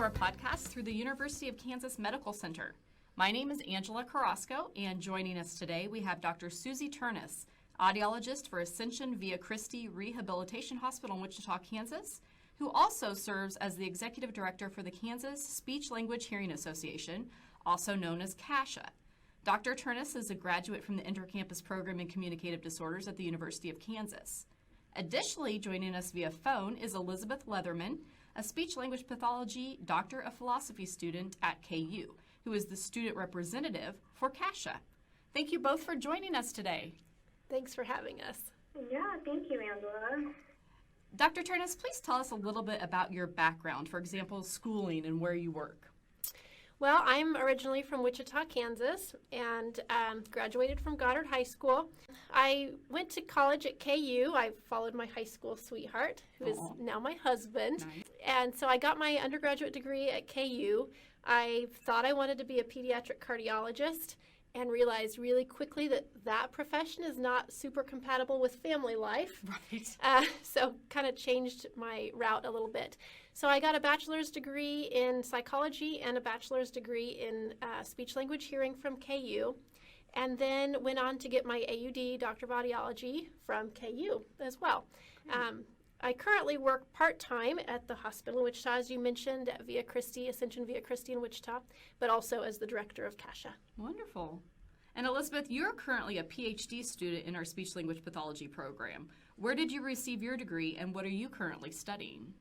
to our podcast through the University of Kansas Medical Center. My name is Angela Carrasco, and joining us today we have Dr. Susie Ternes, audiologist for Ascension Via Christi Rehabilitation Hospital in Wichita, Kansas, who also serves as the Executive Director for the Kansas Speech Language Hearing Association, also known as CASHA. Dr. Ternes is a graduate from the Intercampus Program in Communicative Disorders at the University of Kansas. Additionally, joining us via phone is Elizabeth Leatherman, a speech-language pathology Doctor of Philosophy student at KU, who is the student representative for CASHA. Thank you both for joining us today. Thanks for having us. Yeah, thank you, Angela. Dr. Ternes, please tell us a little bit about your background, for example, schooling and where you work. Well, I'm originally from Wichita, Kansas, and graduated from Goddard High School. I went to college at KU. I followed my high school sweetheart, who is now my husband. Nice. And so I got my undergraduate degree at KU. I thought I wanted to be a pediatric cardiologist and realized really quickly that that profession is not super compatible with family life. Right. So kind of changed my route a little bit. So I got a bachelor's degree in psychology and a bachelor's degree in speech language hearing from KU, and then went on to get my AUD, Doctor of Audiology, from KU as well. I currently work part-time at the hospital in Wichita, as you mentioned, at Via Christi, Ascension Via Christi in Wichita, but also as the director of CASHA. Wonderful. And Elizabeth, you're currently a PhD student in our speech-language pathology program. Where did you receive your degree, and what are you currently studying?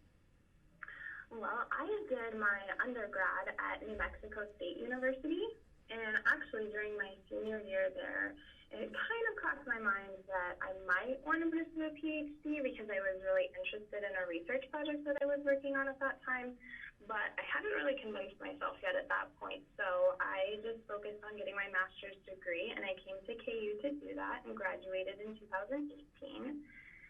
Well, I did my undergrad at New Mexico State University, and actually during my senior year there, it kind of crossed my mind that I might want to pursue a PhD because I was really interested in a research project that I was working on at that time, but I hadn't really convinced myself yet at that point, so I just focused on getting my master's degree, and I came to KU to do that and graduated in 2018.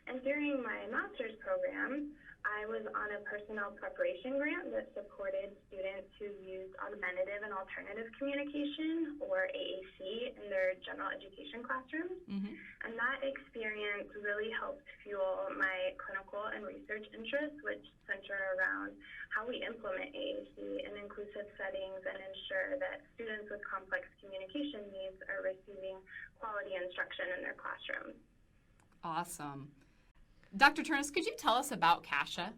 And during my master's program, I was on a personnel preparation grant that supported students who used augmentative and alternative communication, or AAC, in their general education classrooms. Mm-hmm. And that experience really helped fuel my clinical and research interests, which center around how we implement AAC in inclusive settings and ensure that students with complex communication needs are receiving quality instruction in their classrooms. Awesome. Dr. Ternes, could you tell us about CASHA?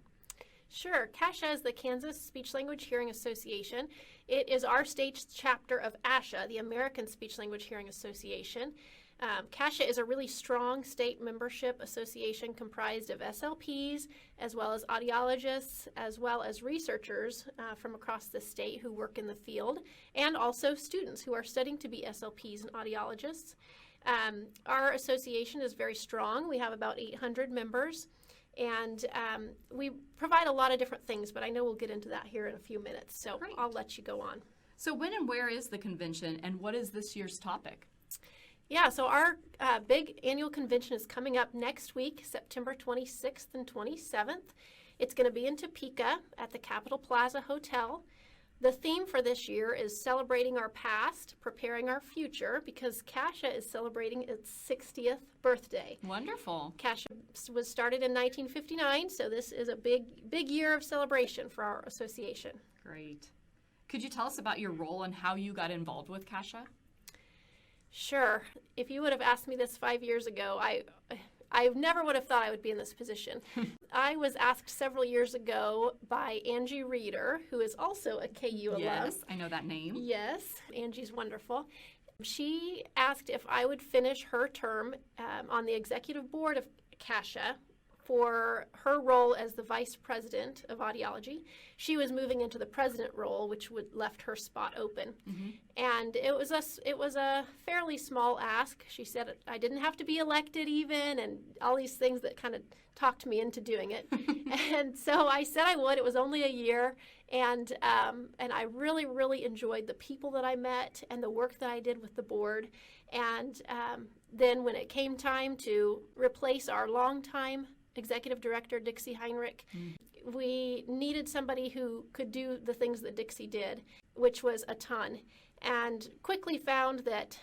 Sure. CASHA is the Kansas Speech Language Hearing Association. It is our state chapter of ASHA, the American Speech Language Hearing Association. CASHA is a really strong state membership association comprised of SLPs, as well as audiologists, as well as researchers from across the state who work in the field, and also students who are studying to be SLPs and audiologists. Our association is very strong. We have about 800 members, and we provide a lot of different things, but I know we'll get into that here in a few minutes, so Great. I'll let you go on. So when and where is the convention, and what is this year's topic? Yeah, so our big annual convention is coming up next week, September 26th and 27th. It's going to be in Topeka at the Capitol Plaza Hotel. The theme for this year is celebrating our past, preparing our future, because CASHA is celebrating its 60th birthday. Wonderful. CASHA was started in 1959, so this is a big year of celebration for our association. Great. Could you tell us about your role and how you got involved with CASHA? Sure. If you would have asked me this 5 years ago, I never would have thought I would be in this position. I was asked several years ago by Angie Reeder, who is also a KU alum. Yes, I know that name. Yes, Angie's wonderful. She asked if I would finish her term on the executive board of CASHA for her role as the vice president of audiology. She was moving into the president role, which would left her spot open. Mm-hmm. And it was a fairly small ask. She said I didn't have to be elected even, and all these things that kind of talked me into doing it. And so I said I would. It was only a year, and I really, really enjoyed the people that I met and the work that I did with the board. And then when it came time to replace our longtime executive director, Dixie Heinrich, we needed somebody who could do the things that Dixie did, which was a ton, and quickly found that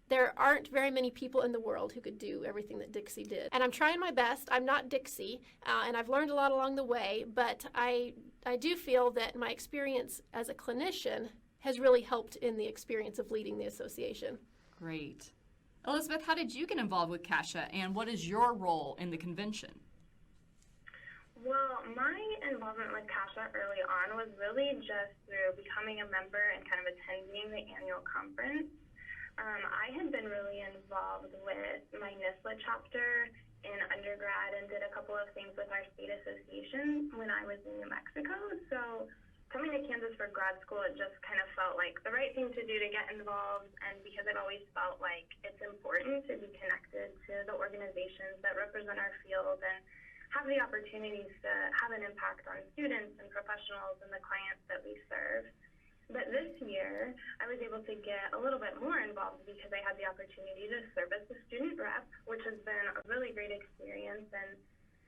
there aren't very many people in the world who could do everything that Dixie did. And I'm trying my best. I'm not Dixie, and I've learned a lot along the way, but I I do feel that my experience as a clinician has really helped in the experience of leading the association. Great. Elizabeth, how did you get involved with CASHA, and what is your role in the convention? Well, my involvement with CASHA early on was really just through becoming a member and kind of attending the annual conference. I had been really involved with my NISLA chapter in undergrad and did a couple of things with our state association when I was in New Mexico. So coming to Kansas for grad school, it just kind of felt like the right thing to do to get involved, and because I've always felt like it's important to be connected to the organizations that represent our field and have the opportunities to have an impact on students and professionals and the clients that we serve. But this year, I was able to get a little bit more involved because I had the opportunity to serve as the student rep, which has been a really great experience, and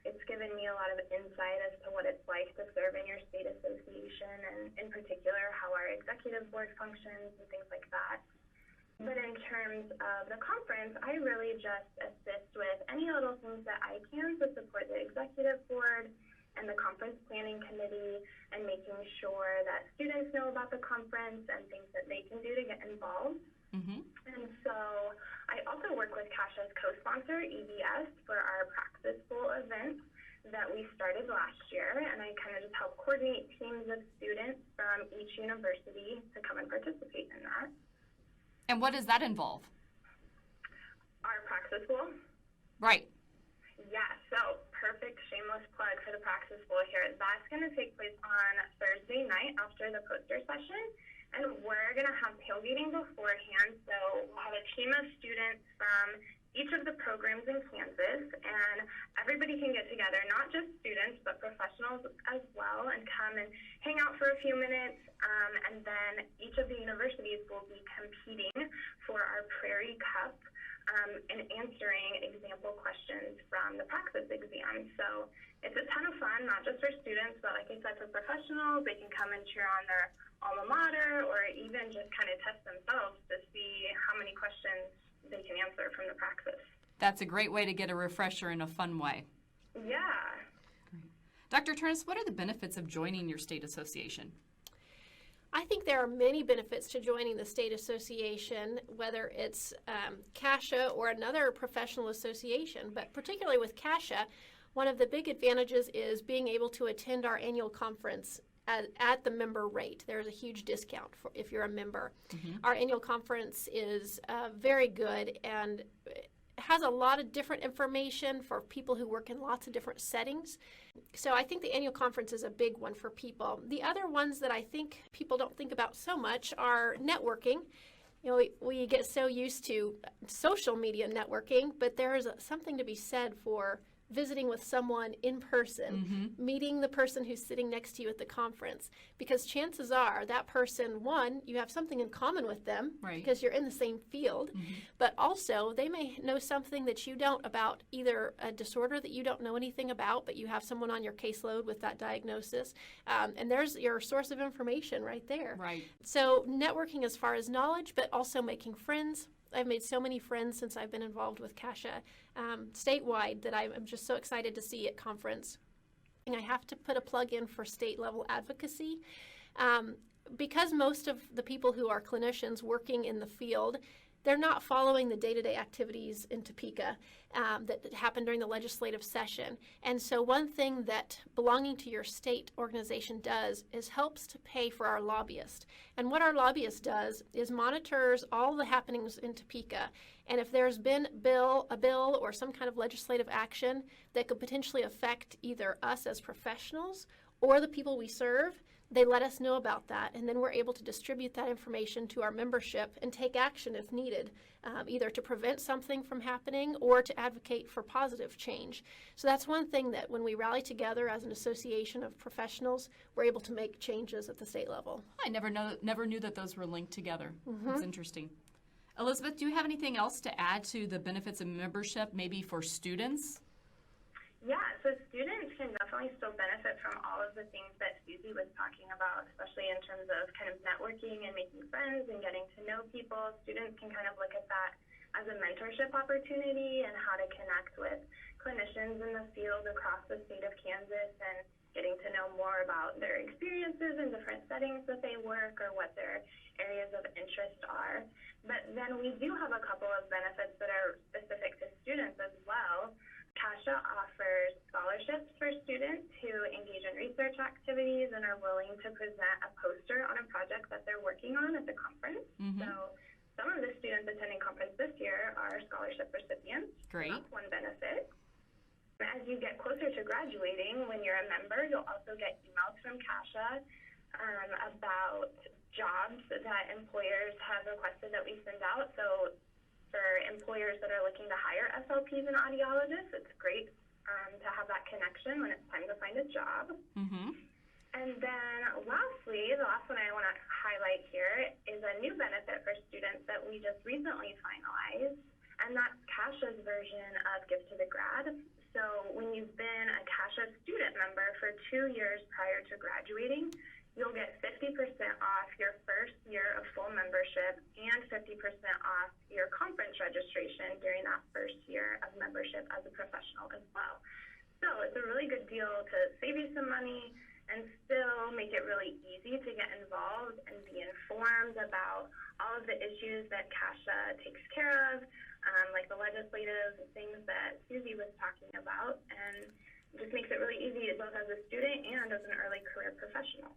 it's given me a lot of insight as to what it's like to serve in your state association, and in particular how our executive board functions and things like that. But in terms of the conference, I really just assist with any little things that I can to support the executive board and the conference planning committee, and making sure that students know about the conference and things that they can do to get involved. And so I also work with CASHA's co-sponsor, EBS, for our Praxis Bowl event that we started last year, and I kind of just help coordinate teams of students from each university to come and participate in that. And what does that involve? Our Praxis Bowl? Right. Yeah, so perfect shameless plug for the Praxis Bowl here. That's going to take place on Thursday night after the poster session, and we're going to have tailgating beforehand. So we'll have a team of students from each of the programs in Kansas, and everybody can get together, not just students, but professionals as well, and come and hang out for a few minutes. And then each of the universities will be competing for our Prairie Cup and answering example questions from the Praxis exam. So it's a ton of fun, not just for students, but like I said, for professionals. They can come and cheer on their alma mater, or even just kind of test themselves to see how many questions they can answer from the Praxis. That's a great way to get a refresher in a fun way. Yeah. Great. Dr. Ternes, what are the benefits of joining your state association? I think there are many benefits to joining the state association, whether it's CASHA or another professional association. But particularly with CASHA, one of the big advantages is being able to attend our annual conference at the member rate. There's a huge discount if you're a member. Our annual conference is very good and has a lot of different information for people who work in lots of different settings. So I think the annual conference is a big one for people. The other ones that I think people don't think about so much are networking. You know, we get so used to social media networking, but there is something to be said for visiting with someone in person, meeting the person who's sitting next to you at the conference, because chances are that person, one, you have something in common with them because you're in the same field, but also they may know something that you don't about either a disorder that you don't know anything about, but you have someone on your caseload with that diagnosis, and there's your source of information right there. So networking as far as knowledge, but also making friends. I've made so many friends since I've been involved with CASHA statewide that I'm just so excited to see at conference. And I have to put a plug in for state level advocacy. Because most of the people who are clinicians working in the field, they're not following the day-to-day activities in Topeka that happen during the legislative session. And so one thing that belonging to your state organization does is helps to pay for our lobbyist. And what our lobbyist does is monitors all the happenings in Topeka. And if there's been a bill or some kind of legislative action that could potentially affect either us as professionals or the people we serve, they let us know about that, and then we're able to distribute that information to our membership and take action if needed, either to prevent something from happening or to advocate for positive change. So that's one thing that when we rally together as an association of professionals, we're able to make changes at the state level. I never knew that those were linked together. That's interesting. Elizabeth, do you have anything else to add to the benefits of membership, maybe for students? Yeah, so students can definitely still benefit from all of the things that Susie was talking about, especially in terms of kind of networking and making friends and getting to know people. Students can kind of look at that as a mentorship opportunity and how to connect with clinicians in the field across the state of Kansas and getting to know more about their experiences in different settings that they work or what their areas of interest are. But then we do have a couple of benefits that are specific to students as well. CASHA offers scholarships for students who engage in research activities and are willing to present a poster on a project that they're working on at the conference. So some of the students attending conference this year are scholarship recipients. Great. That's one benefit. As you get closer to graduating, when you're a member, you'll also get emails from CASHA about jobs that employers have requested that we send out. So for employers that are looking to hire SLPs and audiologists, it's great to have that connection when it's time to find a job. And then lastly, the last one I want to highlight here is a new benefit for students that we just recently finalized, and that's CASHA's version of Gift to the Grad. So when you've been a CASHA student member for 2 years prior to graduating, you'll get 50% off your first year of full membership and 50% off your conference registration during that first year of membership as a professional as well. So it's a really good deal to save you some money and still make it really easy to get involved and be informed about all of the issues that CASHA takes care of, like the legislative things that Susie was talking about, and just makes it really easy both as a student and as an early career professional.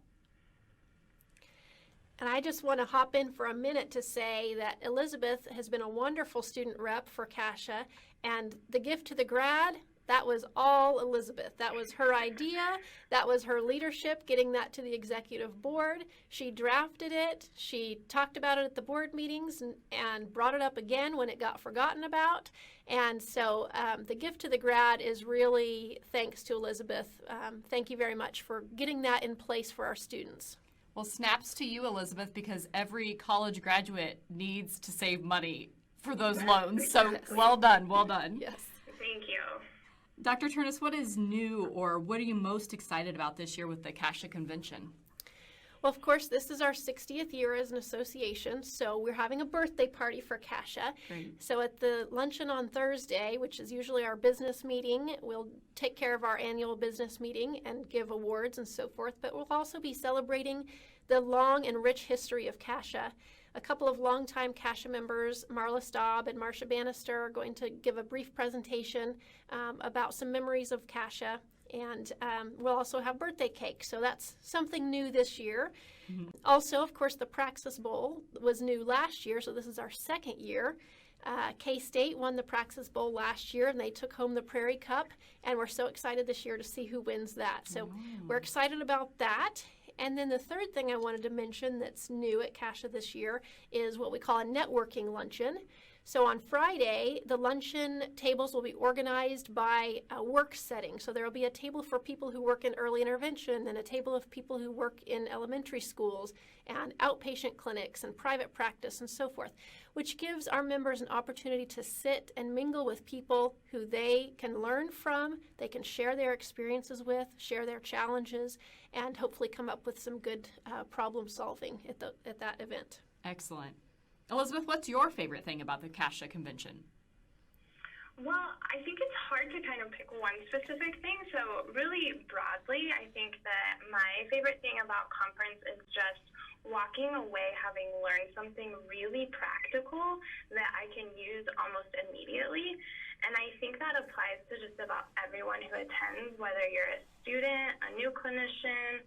And I just want to hop in for a minute to say that Elizabeth has been a wonderful student rep for CASHA, and the Gift to the Grad, that was all Elizabeth. That was her idea. That was her leadership, getting that to the executive board. She drafted it. She talked about it at the board meetings and brought it up again when it got forgotten about. And so the Gift to the Grad is really thanks to Elizabeth. Thank you very much for getting that in place for our students. Well, snaps to you, Elizabeth, because every college graduate needs to save money for those loans. So well done, well done. Yes. Thank you. Dr. Ternes, what is new or what are you most excited about this year with the CASHA convention? Well, of course, this is our 60th year as an association, so we're having a birthday party for CASHA. Great. So at the luncheon on Thursday, which is usually our business meeting, we'll take care of our annual business meeting and give awards and so forth, but we'll also be celebrating the long and rich history of CASHA. A couple of longtime CASHA members, Marla Staub and Marcia Bannister, are going to give a brief presentation about some memories of CASHA. And we'll also have birthday cake. So that's something new this year. Also, of course, the Praxis Bowl was new last year, so this is our second year. K-State won the Praxis Bowl last year, and they took home the Prairie Cup. And we're so excited this year to see who wins that. So we're excited about that. And then the third thing I wanted to mention that's new at CASHA this year is what we call a networking luncheon. So on Friday, the luncheon tables will be organized by a work setting. So there will be a table for people who work in early intervention and a table of people who work in elementary schools and outpatient clinics and private practice and so forth, which gives our members an opportunity to sit and mingle with people who they can learn from, they can share their experiences with, share their challenges, and hopefully come up with some good problem solving at that event. Excellent. Elizabeth, what's your favorite thing about the CASHA convention? Well, I think it's hard to kind of pick one specific thing. So really broadly, I think that my favorite thing about conference is just walking away having learned something really practical that I can use almost immediately. And I think that applies to just about everyone who attends, whether you're a student, a new clinician,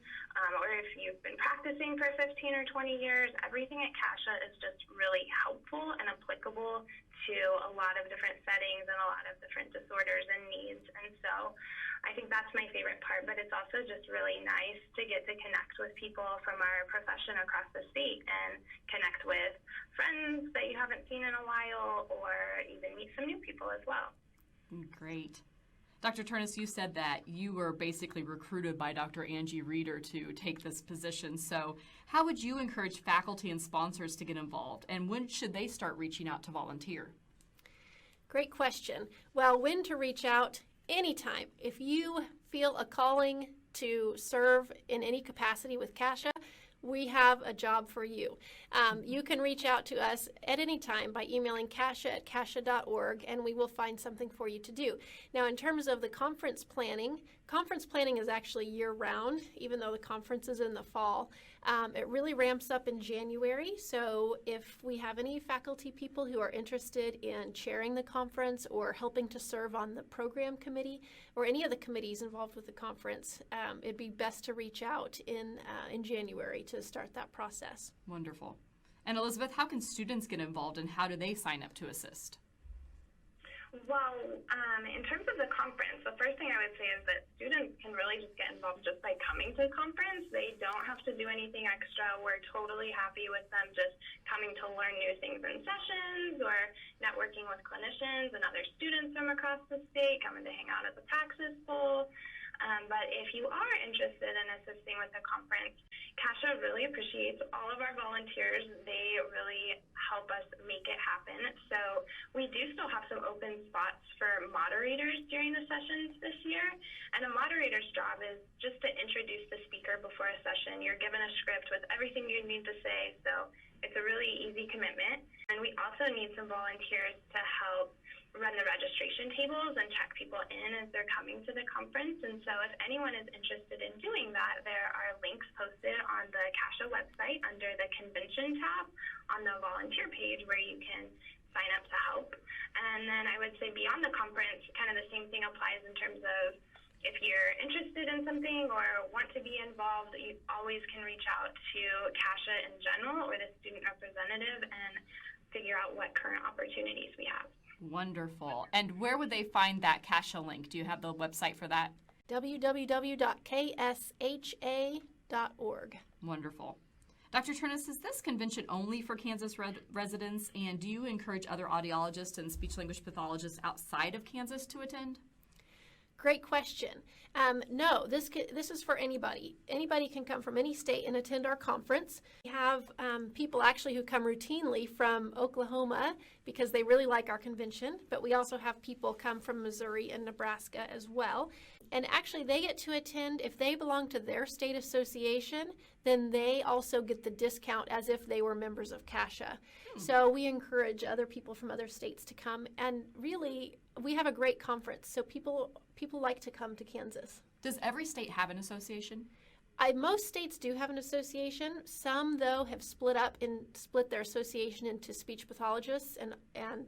or if you've been practicing for 15 or 20 years. Everything at CASHA is just really helpful and applicable to a lot of different settings and a lot of different disorders and needs. And so I think that's my favorite part, but it's also just really nice to get to connect with people from our profession across the state and connect with friends that you haven't seen in a while, or even meet some new people as well. Great. Dr. Ternes, you said that you were basically recruited by Dr. Angie Reeder to take this position. So how would you encourage faculty and sponsors to get involved? And when should they start reaching out to volunteer? Great question. Well, when to reach out? Anytime. If you feel a calling to serve in any capacity with CASHA, we have a job for you. You can reach out to us at any time by emailing kasha@kasha.org, and we will find something for you to do. Now, in terms of the conference planning is actually year-round, even though the conference is in the fall. It really ramps up in January, so if we have any faculty people who are interested in chairing the conference or helping to serve on the program committee or any of the committees involved with the conference, it'd be best to reach out in January to start that process. Wonderful. And Elizabeth, how can students get involved and how do they sign up to assist? Well, in terms of the conference, the first thing I would say is that students can really just get involved just by coming to the conference. They don't have to do anything extra. We're totally happy with them just coming to learn new things in sessions or networking with clinicians and other students from across the state, coming to hang out at the Praxis Bowl. But if you are interested in assisting with the conference, Kasha really appreciates all of our volunteers. They really help us make it happen. So we do still have some open spots for moderators during the sessions this year. And a moderator's job is just to introduce the speaker before a session. You're given a script with everything you need to say, so it's a really easy commitment. And we also need some volunteers to help run the registration tables and check people in as they're coming to the conference. And so if anyone is interested in doing that, there are links posted on the Kasha website under the convention tab on the volunteer page where you can sign up to help. And then I would say beyond the conference, kind of the same thing applies in terms of if you're interested in something or want to be involved, you always can reach out to Kasha in general or the student representative and figure out what current opportunities we have. Wonderful. And where would they find that Kasha link? Do you have the website for that? www.ksha.org. Wonderful. Dr. Ternes, is this convention only for Kansas residents, and do you encourage other audiologists and speech-language pathologists outside of Kansas to attend? Great question. No, this is for anybody. Anybody can come from any state and attend our conference. We have people actually who come routinely from Oklahoma because they really like our convention, but we also have people come from Missouri and Nebraska as well. And actually they get to attend, if they belong to their state association, then they also get the discount as if they were members of Kasha. So we encourage other people from other states to come, and really we have a great conference, so people like to come to Kansas. Does every state have an association? Most states do have an association. Some, though, have split their association into speech pathologists and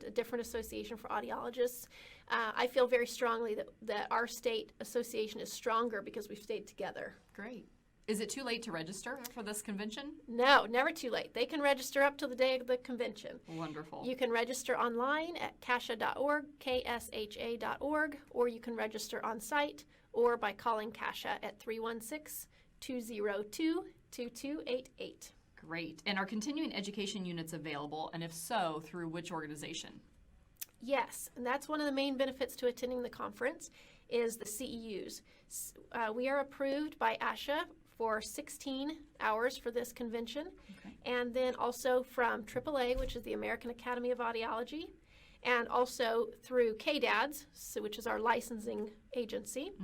a different association for audiologists. I feel very strongly that our state association is stronger because we've stayed together. Great. Is it too late to register for this convention? No, never too late. They can register up till the day of the convention. Wonderful. You can register online at kasha.org, ksha.org, or you can register on site or by calling Kasha at 316-202-2288. Great. And are continuing education units available, and if so, through which organization? Yes, and that's one of the main benefits to attending the conference is the CEUs. We are approved by ASHA for 16 hours for this convention, and then also from AAA, which is the American Academy of Audiology, and also through KDADS, which is our licensing agency,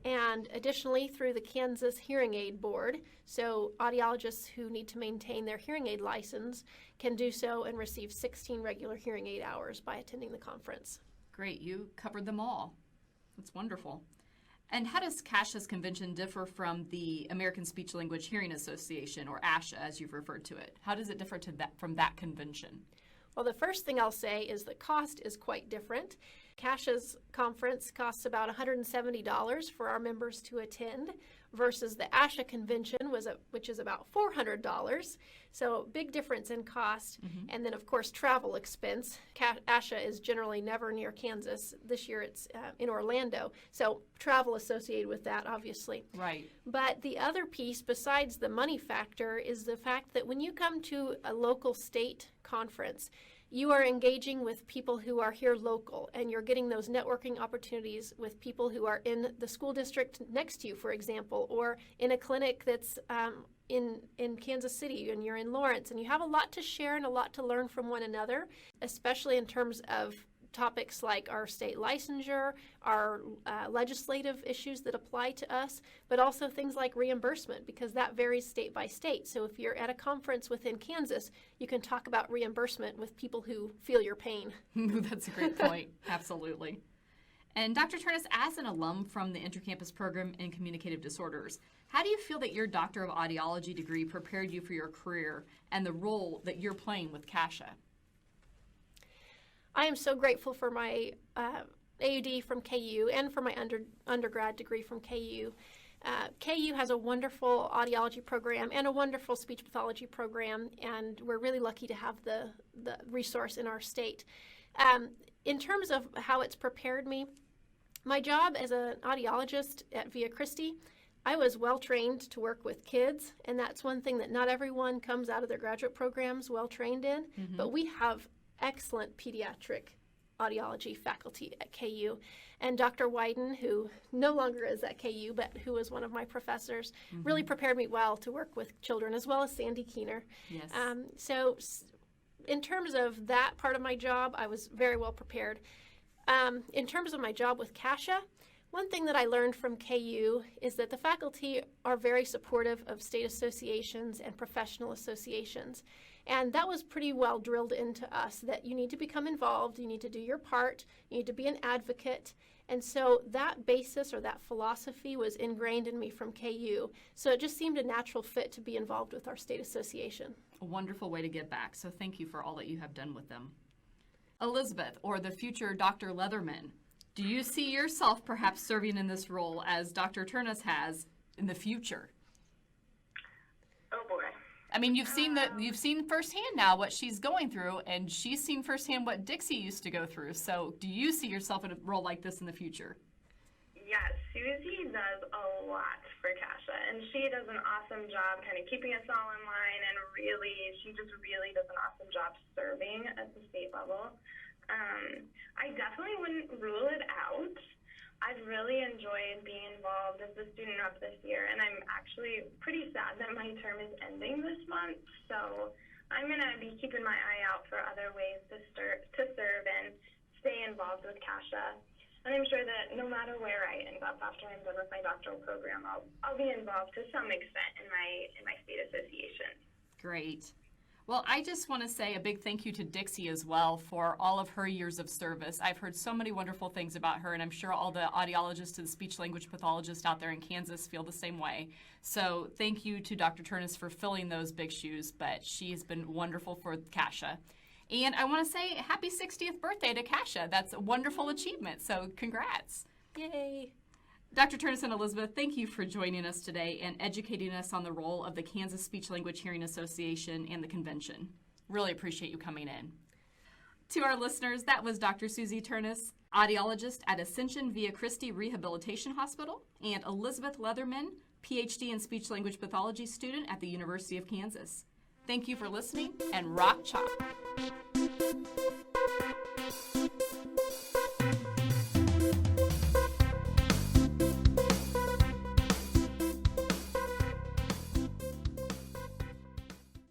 and additionally through the Kansas Hearing Aid Board. So audiologists who need to maintain their hearing aid license can do so and receive 16 regular hearing aid hours by attending the conference. Great, you covered them all. That's wonderful. And how does Kasha's convention differ from the American Speech Language Hearing Association, or ASHA as you've referred to it? How does it differ from that convention? Well, the first thing I'll say is the cost is quite different. Kasha's conference costs about $170 for our members to attend versus the ASHA convention, which is about $400. So big difference in cost. And then, of course, travel expense. ASHA is generally never near Kansas. This year it's in Orlando. So travel associated with that, obviously. Right. But the other piece, besides the money factor, is the fact that when you come to a local state conference, you are engaging with people who are here local, and you're getting those networking opportunities with people who are in the school district next to you, for example, or in a clinic that's in Kansas City, and you're in Lawrence, and you have a lot to share and a lot to learn from one another, especially in terms of topics like our state licensure, our legislative issues that apply to us, but also things like reimbursement, because that varies state by state. So if you're at a conference within Kansas, you can talk about reimbursement with people who feel your pain. That's a great point. Absolutely. And Dr. Ternes, as an alum from the Intercampus Program in Communicative Disorders, how do you feel that your Doctor of Audiology degree prepared you for your career and the role that you're playing with CASHA? I am so grateful for my AUD from KU and for my undergrad degree from KU. KU has a wonderful audiology program and a wonderful speech pathology program, and we're really lucky to have the resource in our state. In terms of how it's prepared me, my job as an audiologist at Via Christi, I was well trained to work with kids, and that's one thing that not everyone comes out of their graduate programs well trained in, but we have excellent pediatric audiology faculty at KU. And Dr. Wyden, who no longer is at KU, but who was one of my professors, really prepared me well to work with children, as well as Sandy Keener. Yes. So in terms of that part of my job, I was very well prepared. In terms of my job with CASHA, one thing that I learned from KU is that the faculty are very supportive of state associations and professional associations. And that was pretty well drilled into us, that you need to become involved, you need to do your part, you need to be an advocate. And so that basis or that philosophy was ingrained in me from KU. So it just seemed a natural fit to be involved with our state association. A wonderful way to give back, so thank you for all that you have done with them. Elizabeth, or the future Dr. Leatherman, do you see yourself perhaps serving in this role as Dr. Ternes has in the future? Oh boy. I mean, you've seen firsthand now what she's going through, and she's seen firsthand what Dixie used to go through. So do you see yourself in a role like this in the future? Yes, Susie does a lot for CASHA, and she does an awesome job kind of keeping us all in line, and she just really does an awesome job serving at the state level. I definitely wouldn't rule it out. I've really enjoyed being involved as a student rep this year, and I'm actually pretty sad that my term is ending this month, so I'm going to be keeping my eye out for other ways to serve and stay involved with CASHA. And I'm sure that no matter where I end up after I'm done with my doctoral program, I'll be involved to some extent in my state association. Great. Well, I just want to say a big thank you to Dixie as well for all of her years of service. I've heard so many wonderful things about her, and I'm sure all the audiologists and speech-language pathologists out there in Kansas feel the same way. So thank you to Dr. Ternes for filling those big shoes, but she has been wonderful for CASHA. And I want to say happy 60th birthday to CASHA. That's a wonderful achievement, so congrats. Yay. Dr. Ternes and Elizabeth, thank you for joining us today and educating us on the role of the Kansas Speech Language Hearing Association and the convention. Really appreciate you coming in. To our listeners, that was Dr. Susie Ternes, audiologist at Ascension Via Christi Rehabilitation Hospital, and Elizabeth Leatherman, PhD in Speech Language Pathology student at the University of Kansas. Thank you for listening, and rock chop.